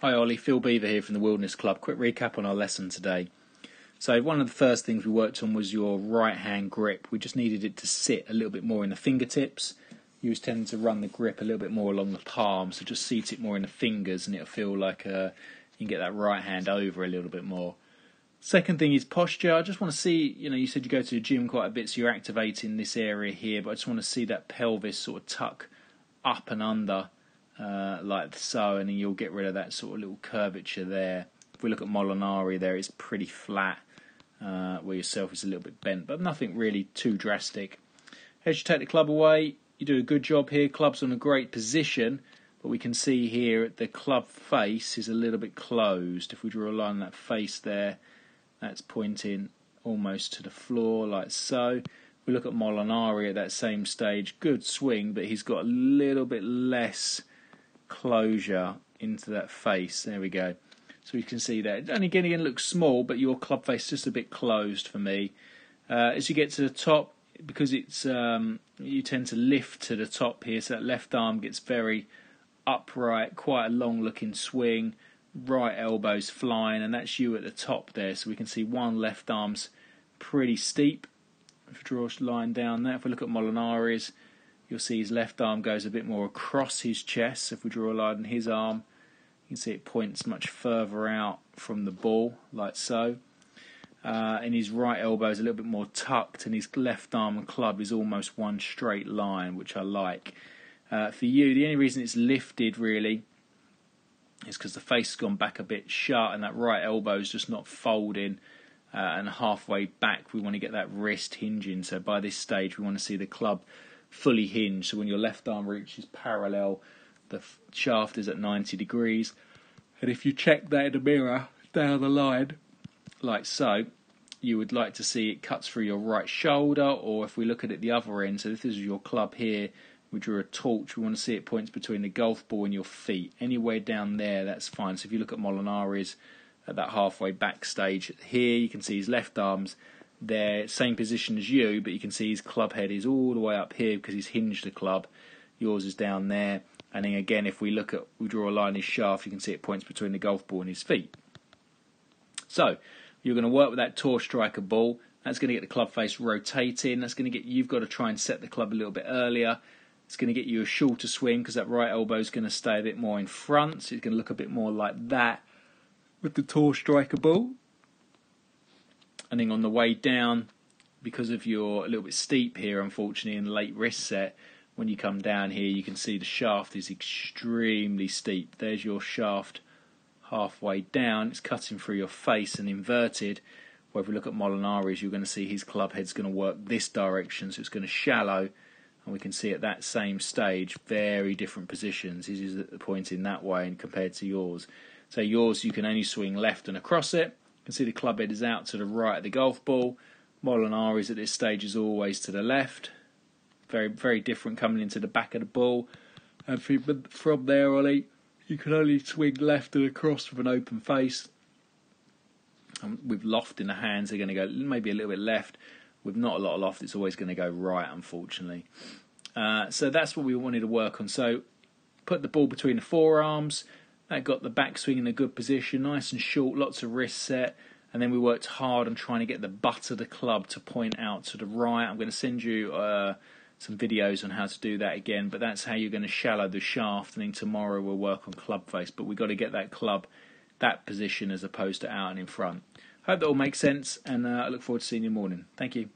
Hi Ollie, Phil Beever here from the Wilderness Club. Quick recap on our lesson today. So one of the first things we worked on was your right hand grip. We just needed it to sit a little bit more in the fingertips. You was tending to run the grip a little bit more along the palm, so just seat it more in the fingers and it'll feel like you can get that right hand over a little bit more. Second thing is posture. I just want to see, you said you go to the gym quite a bit, so you're activating this area here, but I just want to see that pelvis sort of tuck up and under like so, and then you'll get rid of that sort of little curvature there. If we look at Molinari there, it's pretty flat, where yourself is a little bit bent, but nothing really too drastic. As you take the club away, you do a good job here. Club's on a great position, but we can see here the club face is a little bit closed. If we draw a line on that face there, that's pointing almost to the floor like so. We look at Molinari at that same stage, good swing, but he's got a little bit less closure into that face. There we go. So you can see that. And again, it looks small, but your club face is just a bit closed for me. As you get to the top, because it's you tend to lift to the top here, so that left arm gets very upright, quite a long-looking swing. Right elbow's flying, and that's you at the top there. So we can see one left arm's pretty steep. If we draw a line down there, if we look at Molinari's, you'll see his left arm goes a bit more across his chest. So if we draw a line on his arm, you can see it points much further out from the ball, like so. And his right elbow is a little bit more tucked, and his left arm and club is almost one straight line, which I like. For you, the only reason it's lifted really is because the face has gone back a bit shut, and that right elbow is just not folding. And halfway back, we want to get that wrist hinging. So by this stage, we want to see the club fully hinged. So when your left arm reaches parallel, the shaft is at 90 degrees. And if you check that in the mirror down the line, like so, you would like to see it cuts through your right shoulder. Or if we look at it the other end, so this is your club here, we drew a torch, we want to see it points between the golf ball and your feet. Anywhere down there, that's fine. So if you look at Molinari's at that halfway back stage here, you can see his left arm's there, same position as you, but you can see his club head is all the way up here because he's hinged the club. Yours is down there. And then again, if we draw a line in his shaft, you can see it points between the golf ball and his feet. So you're going to work with that tour striker ball. That's going to get the club face rotating. That's going to get you've got to try and set the club a little bit earlier. It's going to get you a shorter swing because that right elbow is going to stay a bit more in front. So it's going to look a bit more like that with the tour striker ball. And then on the way down, because of your a little bit steep here, unfortunately, in the late wrist set, when you come down here, you can see the shaft is extremely steep. There's your shaft halfway down. It's cutting through your face and inverted. Where if we look at Molinari's, you're going to see his club head's going to work this direction, so it's going to shallow. And we can see at that same stage, very different positions. His is pointing that way and compared to yours. So yours, you can only swing left and across it. You can see the club head is out to the right of the golf ball. Molinari's at this stage is always to the left. Very, very different coming into the back of the ball. And from there, Ollie, you can only swing left and across with an open face. With loft in the hands, they're going to go maybe a little bit left. With not a lot of loft, it's always going to go right, unfortunately. So that's what we wanted to work on. So put the ball between the forearms. That got the backswing in a good position, nice and short, lots of wrist set. And then we worked hard on trying to get the butt of the club to point out to the right. I'm going to send you some videos on how to do that again, but that's how you're going to shallow the shaft. And then tomorrow we'll work on club face. But we've got to get that club, that position as opposed to out and in front. Hope that all makes sense, and I look forward to seeing you in the morning. Thank you.